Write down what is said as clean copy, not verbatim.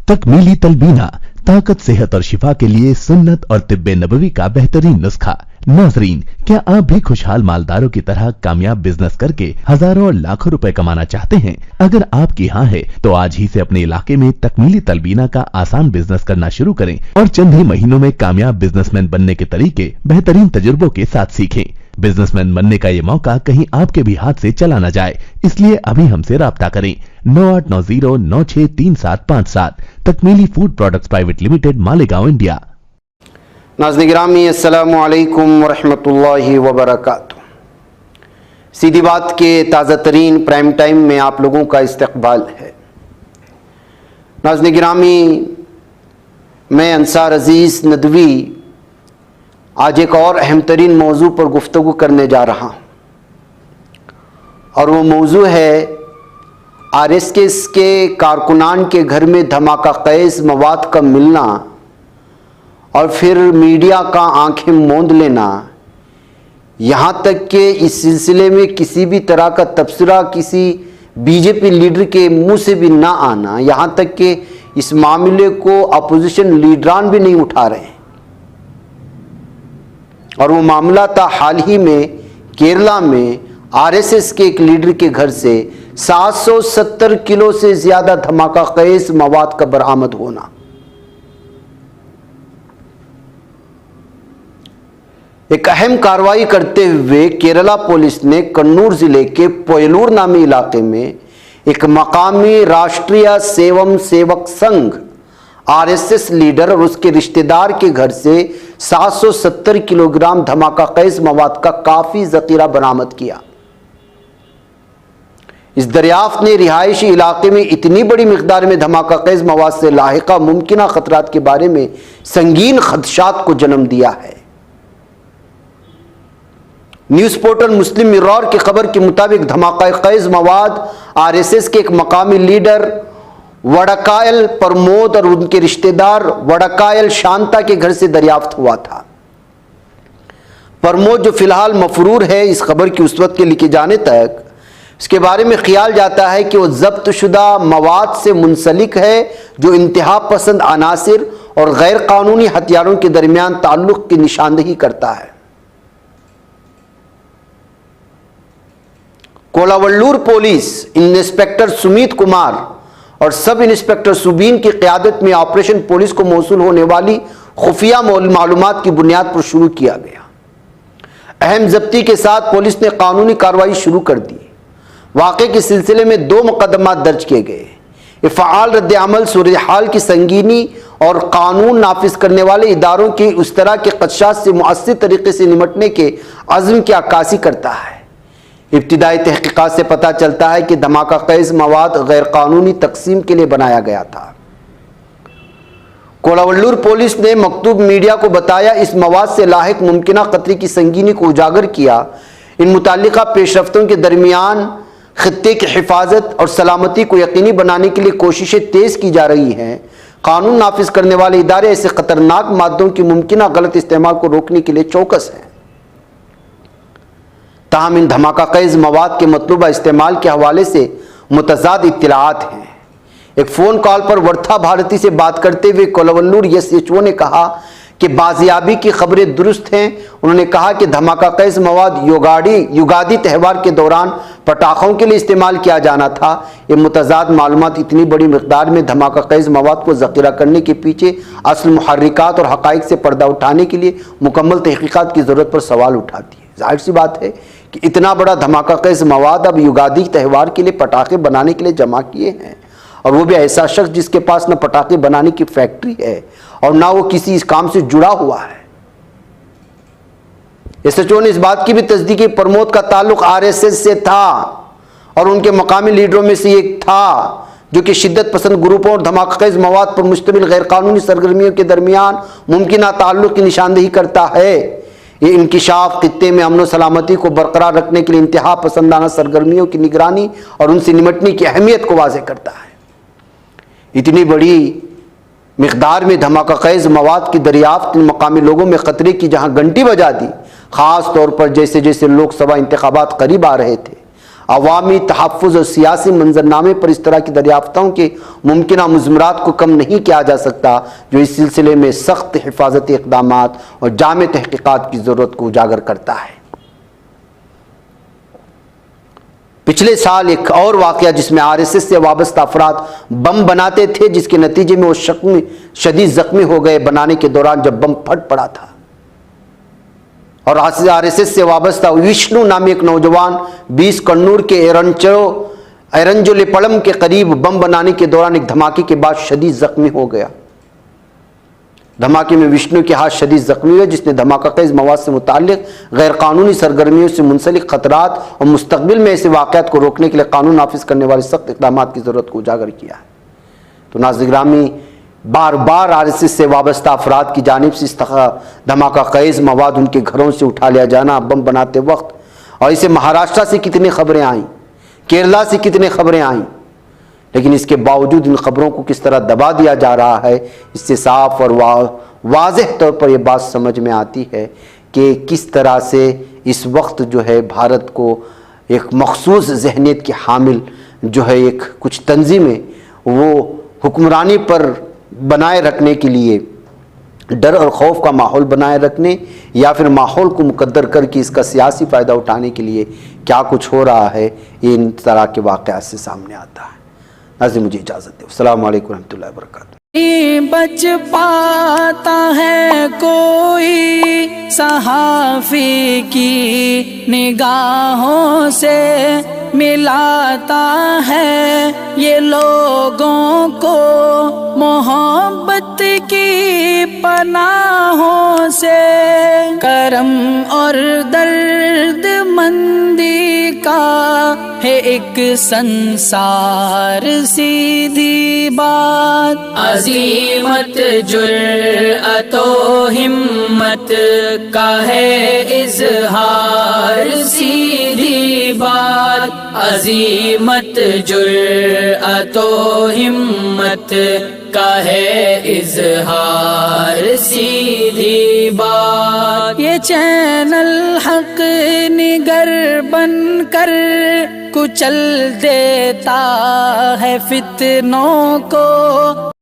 तकमीली तलबीना, ताकत, सेहत और शिफा के लिए सुन्नत और तिब्बे नबवी का बेहतरीन नुस्खा। नाजरीन, क्या आप भी खुशहाल मालदारों की तरह कामयाब बिजनेस करके हजारों और लाखों रुपए कमाना चाहते हैं? अगर आपकी हाँ है तो आज ही से अपने इलाके में तकमीली तलबीना का आसान बिजनेस करना शुरू करें और चंद ही महीनों में कामयाब बिजनेसमैन बनने के तरीके बेहतरीन तजुर्बों के साथ सीखें। बिजनेसमैन बनने का ये मौका कहीं आपके भी हाथ से चला न जाए, इसलिए अभी हमसे राब्ता करें 9890963757। Takmeeli food products private limited, Malegaon, India. नाज़रीन गिरामी, अस्सलामु अलैकुम वरहमतुल्लाहि वबरकातुहू। सीधी बात के ताज़ा तरीन प्राइम टाइम में आप लोगों का इस्तकबाल है। नाज़रीन गिरामी, मैं अंसार अजीज़ नदवी आज एक और अहम तरीन मौजू पर गुफ्तगू करने जा रहा हूँ, और वो मौजू है आरएसएस के कारकुनान के घर में धमाका खेज़ मवाद का मिलना और फिर मीडिया का आंखें मूंद लेना, यहाँ तक कि इस सिलसिले में किसी भी तरह का तबसरा किसी बीजेपी लीडर के मुंह से भी ना आना, यहाँ तक कि इस मामले को अपोजिशन लीडरान भी नहीं उठा रहे हैं। और वो मामला था हाल ही में केरला में आरएसएस के एक लीडर के घर से 770 किलो से ज्यादा धमाका खेज़ मवाद का बरामद होना। एक अहम कार्रवाई करते हुए केरला पुलिस ने कन्नूर जिले के पोयलूर नामी इलाके में एक मकामी राष्ट्रीय सेवम सेवक संघ आरएसएस लीडर और उसके रिश्तेदार के घर से 770 किलोग्राम धमाका खेज़ मवाद का काफी जखीरा बरामद किया। इस दरियाफ्त ने रिहायशी इलाके में इतनी बड़ी मिकदार में धमाका खेज़ मवाद से लाहिका मुमकिना खतरात के बारे में संगीन खदशात को जन्म दिया है। न्यूज पोर्टल मुस्लिम मिरर की खबर के मुताबिक धमाका खेज़ मवाद आरएसएस के एक मकामी लीडर वड़कायल प्रमोद और उनके रिश्तेदार वड़कायल शांता के घर से दरियाफ्त हुआ था। प्रमोद, जो फिलहाल मफरूर है, इस खबर की उस वक्त के लिखे जाने तक इसके बारे में ख्याल जाता है कि वो जब्त शुदा मवाद से मुंसलिक है जो इंतहा पसंद अनासिर और गैर कानूनी हथियारों के दरमियान ताल्लुक की निशानदही करता है। कोलावल्लूर पुलिस इंस्पेक्टर सुमित कुमार और सब इंस्पेक्टर सुबीन की क़यादत में ऑपरेशन पुलिस को मौसूल होने वाली खुफिया मालूमात की बुनियाद पर शुरू किया गया। अहम जब्ती के साथ पुलिस ने कानूनी कार्रवाई शुरू कर दी। वाक़े के सिलसिले में 2 मुकदमा दर्ज किए गए। फ़आल रद्द अमल सूरत हाल की संगीनी और कानून नाफिज करने वाले इदारों की उस तरह के खदशात से मुअस्सिर तरीके से निमटने के अज़्म की अक्कासी करता है। इब्तिदाई तहकीकात से पता चलता है कि धमाका खेज़ मवाद गैर कानूनी तकसीम के लिए बनाया गया था। कोलावल्लूर पुलिस ने मकतूब मीडिया को बताया, इस मवाद से लाहिक मुमकिना खतरे की संगीनी को उजागर किया। इन मुताल्लिका पेशरफ्तों के दरमियान खित्ते की हिफाजत और सलामती को यकीनी बनाने के लिए कोशिशें तेज़ की जा रही हैं। कानून नाफिज करने वाले इदारे ऐसे खतरनाक मादों की मुमकिना गलत इस्तेमाल को रोकने के लिए चौकस हैं। ताहम इन धमाका खेज़ मवाद के मतलूबा इस्तेमाल के हवाले से मुतज़ाद इत्तलाआत हैं। एक फ़ोन कॉल पर वर्था भारती से बात करते हुए कोलावल्लूर एसएचओ ने कहा कि बाजियाबी की खबरें दुरुस्त हैं। उन्होंने कहा कि धमाका खेज़ मवाद युगादी त्यौहार के दौरान पटाखों के लिए इस्तेमाल किया जाना था। ये मुतज़ाद मालूमात इतनी बड़ी मिक़दार में धमाका खेज़ मवाद को ज़ख़ीरा करने के पीछे असल मुहर्रिकात और हक़ाइक़ से पर्दा उठाने के लिए मुकम्मल तहक़ीक़ात की ज़रूरत पर सवाल उठाती है। ज़ाहिर सी बात है कि इतना बड़ा धमाका खेज़ मवाद अब युगादी त्यौहार के लिए पटाखे बनाने के लिए जमा किए हैं, और वो भी ऐसा शख्स जिसके पास न पटाखे बनाने की फैक्ट्री है और ना वो किसी इस काम से जुड़ा हुआ है। एसएचओ ने इस बात की भी तस्दीक की प्रमोद का ताल्लुक आरएसएस से था और उनके मकामी लीडरों में से एक था जो कि शिद्दत पसंद ग्रुपों और धमाका खेज़ मवाद पर मुश्तमिल गैर कानूनी सरगर्मियों के दरमियान मुमकिना ताल्लुक की निशानदही करता है। ये इंकिशाफ खित्ते में अमन सलामती को बरकरार रखने के लिए इंतहा पसंदाना सरगर्मियों की निगरानी और उनसे निमटने की अहमियत को वाज़ेह करता है। इतनी बड़ी मिक़दार में धमाका खेज़ मवाद की दरियाफ्त मकामी लोगों में ख़तरे की जहाँ घंटी बजा दी, ख़ास तौर पर जैसे जैसे लोकसभा इंतखाबात करीब आ रहे थे, عوامی تحفظ اور سیاسی منظرنامے پر اس طرح کی دریافتوں کے ممکنہ مضمرات کو کم نہیں کیا جا سکتا، جو اس سلسلے میں سخت حفاظتی اقدامات اور جامع تحقیقات کی ضرورت کو اجاگر کرتا ہے۔ پچھلے سال ایک اور واقعہ جس میں RSS سے وابستہ افراد بم بناتے تھے، جس کے نتیجے میں وہ شدید زخمی ہو گئے بنانے کے دوران جب بم پھٹ پڑا تھا، اور RSS سے وابستہ وشنو نامی ایک نوجوان 20 کنور کے ایرنجولیپڑم کے قریب بم بنانے کے دوران ایک دھماکے کے بعد شدید زخمی ہو گیا۔ دھماکے میں وشنو کے ہاتھ شدید زخمی ہوئے، جس نے دھماکہ خیز مواد سے متعلق غیر قانونی سرگرمیوں سے منسلک خطرات اور مستقبل میں ایسے واقعات کو روکنے کے لیے قانون نافذ کرنے والے سخت اقدامات کی ضرورت کو اجاگر کیا ہے۔ تو ناظرین گرامی، بار بار RSS سے وابستہ افراد کی جانب سے اس دھماکہ خیز مواد ان کے گھروں سے اٹھا لیا جانا بم بناتے وقت، اور اسے مہاراشٹر سے کتنی خبریں آئیں، کیرلا سے کتنی خبریں آئیں، لیکن اس کے باوجود ان خبروں کو کس طرح دبا دیا جا رہا ہے، اس سے صاف اور واضح طور پر یہ بات سمجھ میں آتی ہے کہ کس طرح سے اس وقت جو ہے بھارت کو ایک مخصوص ذہنیت کے حامل جو ہے ایک کچھ تنظیمیں وہ حکمرانی پر بنائے رکھنے کے لیے، ڈر اور خوف کا ماحول بنائے رکھنے یا پھر ماحول کو مقدر کر کے اس کا سیاسی فائدہ اٹھانے کے لیے کیا کچھ ہو رہا ہے، یہ ان طرح کے واقعات سے سامنے آتا ہے۔ ناظرین مجھے اجازت دیں، السلام علیکم ورحمۃ اللہ وبرکاتہ۔ بچ پاتا ہے کوئی صحافی کی نگاہوں سے، ملاتا ہے یہ لوگوں کو محبت کی پناہوں سے، کرم اور درد مندی کا ہے ایک سنسار، سیدھی بات عظیمت جرأت و ہمت کا ہے اظہار، سیدھی بات عظیمت جرأت و ہمت کا ہے اظہار، سیدھی بات۔ یہ چینل حق نگر بن کر کچل دیتا ہے فتنوں کو،